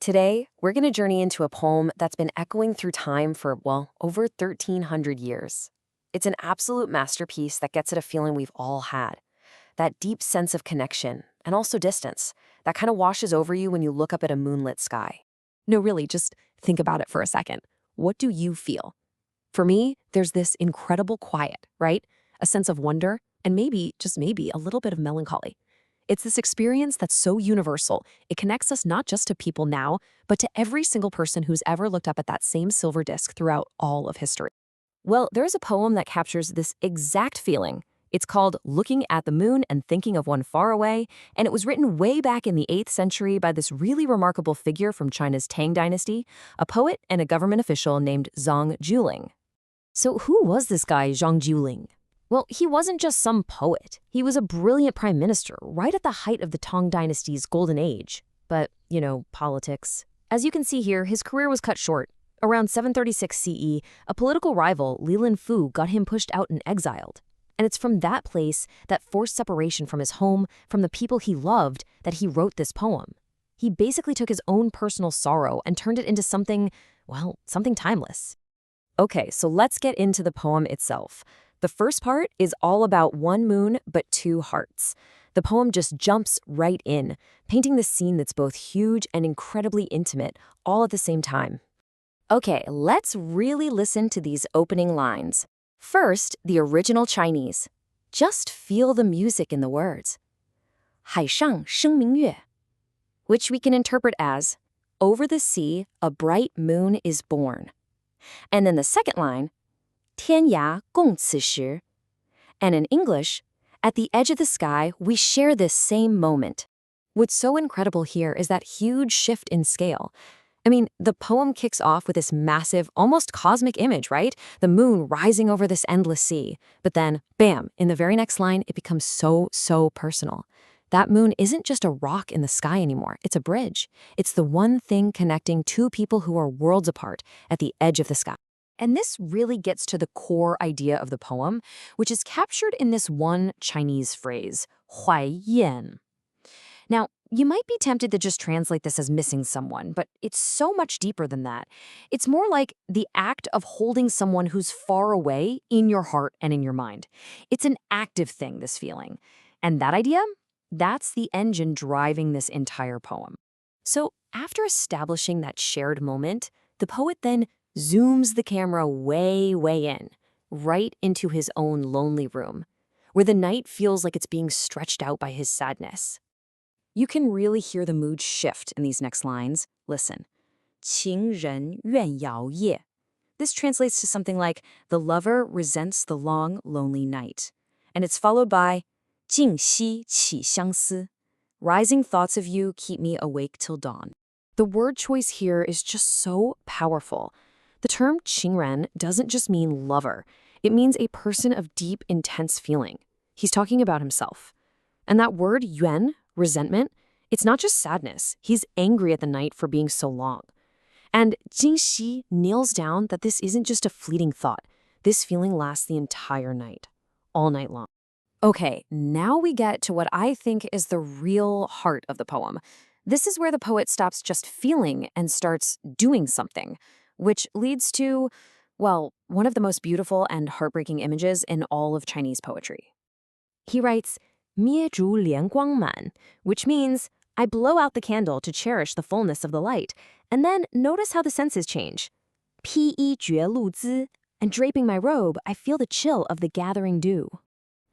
Today, we're going to journey into a poem that's been echoing through time for, well, over 1,300 years. It's an absolute masterpiece that gets at a feeling we've all had, that deep sense of connection and also distance that kind of washes over you when you look up at a moonlit sky. No, really, just think about it for a second. What do you feel? For me, there's this incredible quiet, right? A sense of wonder, and maybe, just maybe, a little bit of melancholy. It's this experience that's so universal. It connects us not just to people now, but to every single person who's ever looked up at that same silver disk throughout all of history. Well, there's a poem that captures this exact feeling. It's called Looking at the Moon and Thinking of One Far Away, and it was written way back in the 8th century by this really remarkable figure from China's Tang Dynasty, a poet and a government official named Zhang Jiuling. So who was this guy, Zhang Jiuling? Well, he wasn't just some poet. He was a brilliant prime minister right at the height of the Tang Dynasty's golden age. But, politics. As you can see here, his career was cut short. Around 736 CE, a political rival, Li Linfu, got him pushed out and exiled. And it's from that place, that forced separation from his home, from the people he loved, that he wrote this poem. He basically took his own personal sorrow and turned it into something, well, something timeless. Okay, so let's get into the poem itself. The first part is all about one moon, but two hearts. The poem just jumps right in, painting this scene that's both huge and incredibly intimate, all at the same time. Okay, let's really listen to these opening lines. First, the original Chinese. Just feel the music in the words. 海上生明月, which we can interpret as, over the sea, a bright moon is born. And then the second line, 天涯共此时. And in English, at the edge of the sky, we share this same moment. What's so incredible here is that huge shift in scale. I mean, the poem kicks off with this massive, almost cosmic image, right? The moon rising over this endless sea. But then, bam, in the very next line, it becomes so personal. That moon isn't just a rock in the sky anymore. It's a bridge. It's the one thing connecting two people who are worlds apart at the edge of the sky. And this really gets to the core idea of the poem, which is captured in this one Chinese phrase, 怀念. Now, you might be tempted to just translate this as missing someone, but it's so much deeper than that. It's more like the act of holding someone who's far away in your heart and in your mind. It's an active thing, this feeling. And that idea? That's the engine driving this entire poem. So after establishing that shared moment, the poet then zooms the camera way in, right into his own lonely room, where the night feels like it's being stretched out by his sadness. You can really hear the mood shift in these next lines. Listen. 情人怨遥夜. This translates to something like, the lover resents the long, lonely night. And it's followed by 静息起相思. Rising thoughts of you keep me awake till dawn. The word choice here is just so powerful. The term 情人 doesn't just mean lover. It means a person of deep, intense feeling. He's talking about himself. And that word yuan, resentment, it's not just sadness. He's angry at the night for being so long. And Jingxi nails down that this isn't just a fleeting thought. This feeling lasts the entire night, all night long. Okay, now we get to what I think is the real heart of the poem. This is where the poet stops just feeling and starts doing something, which leads to, well, one of the most beautiful and heartbreaking images in all of Chinese poetry. He writes, 灭烛怜光满, which means, I blow out the candle to cherish the fullness of the light, and then notice how the senses change. 披衣觉露滋, and draping my robe, I feel the chill of the gathering dew.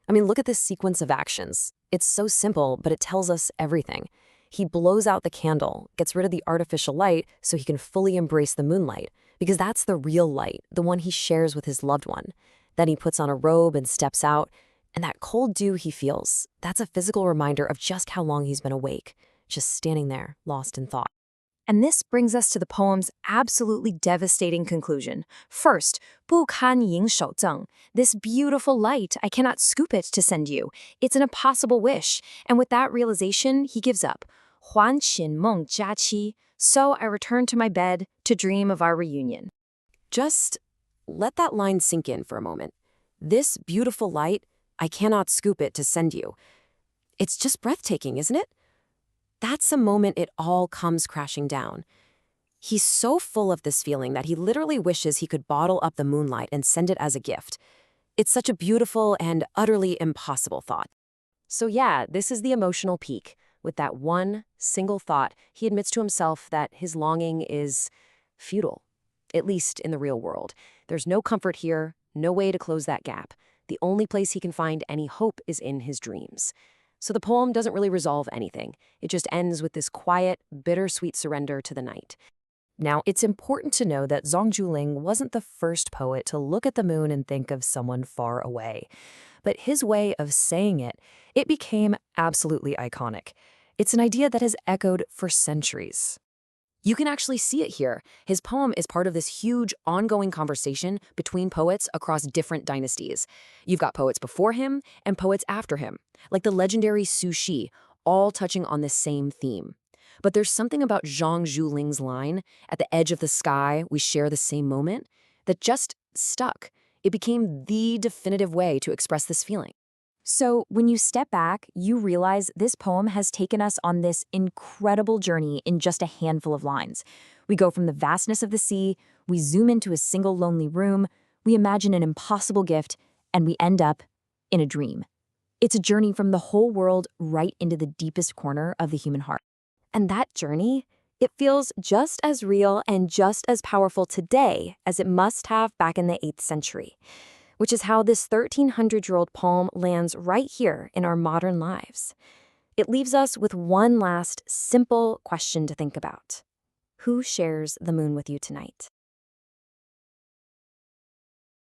I mean, look at this sequence of actions. It's so simple, but it tells us everything. He blows out the candle, gets rid of the artificial light so he can fully embrace the moonlight, because that's the real light, the one he shares with his loved one. Then he puts on a robe and steps out, and that cold dew he feels, that's a physical reminder of just how long he's been awake, just standing there, lost in thought. And this brings us to the poem's absolutely devastating conclusion. First, 不堪迎手赠, this beautiful light, I cannot scoop it to send you. It's an impossible wish. And with that realization, he gives up. 还寝梦佳期, so I return to my bed to dream of our reunion. Just let that line sink in for a moment. This beautiful light, I cannot scoop it to send you. It's just breathtaking, isn't it? That's the moment it all comes crashing down. He's so full of this feeling that he literally wishes he could bottle up the moonlight and send it as a gift. It's such a beautiful and utterly impossible thought. So yeah, this is the emotional peak. With that one single thought, he admits to himself that his longing is futile, at least in the real world. There's no comfort here, no way to close that gap. The only place he can find any hope is in his dreams. So the poem doesn't really resolve anything. It just ends with this quiet, bittersweet surrender to the night. Now, it's important to know that Zhang Jiuling wasn't the first poet to look at the moon and think of someone far away. But his way of saying it became absolutely iconic. It's an idea that has echoed for centuries. You can actually see it here. His poem is part of this huge, ongoing conversation between poets across different dynasties. You've got poets before him and poets after him, like the legendary Su Shi, all touching on this same theme. But there's something about Zhang Jiuling's line, "At the edge of the sky, we share the same moment," that just stuck. It became the definitive way to express this feeling. So, when you step back, you realize this poem has taken us on this incredible journey in just a handful of lines. We go from the vastness of the sea, we zoom into a single lonely room, we imagine an impossible gift, and we end up in a dream. It's a journey from the whole world right into the deepest corner of the human heart. And that journey, it feels just as real and just as powerful today as it must have back in the 8th century. Which is how this 1,300-year-old poem lands right here in our modern lives. It leaves us with one last simple question to think about. Who shares the moon with you tonight?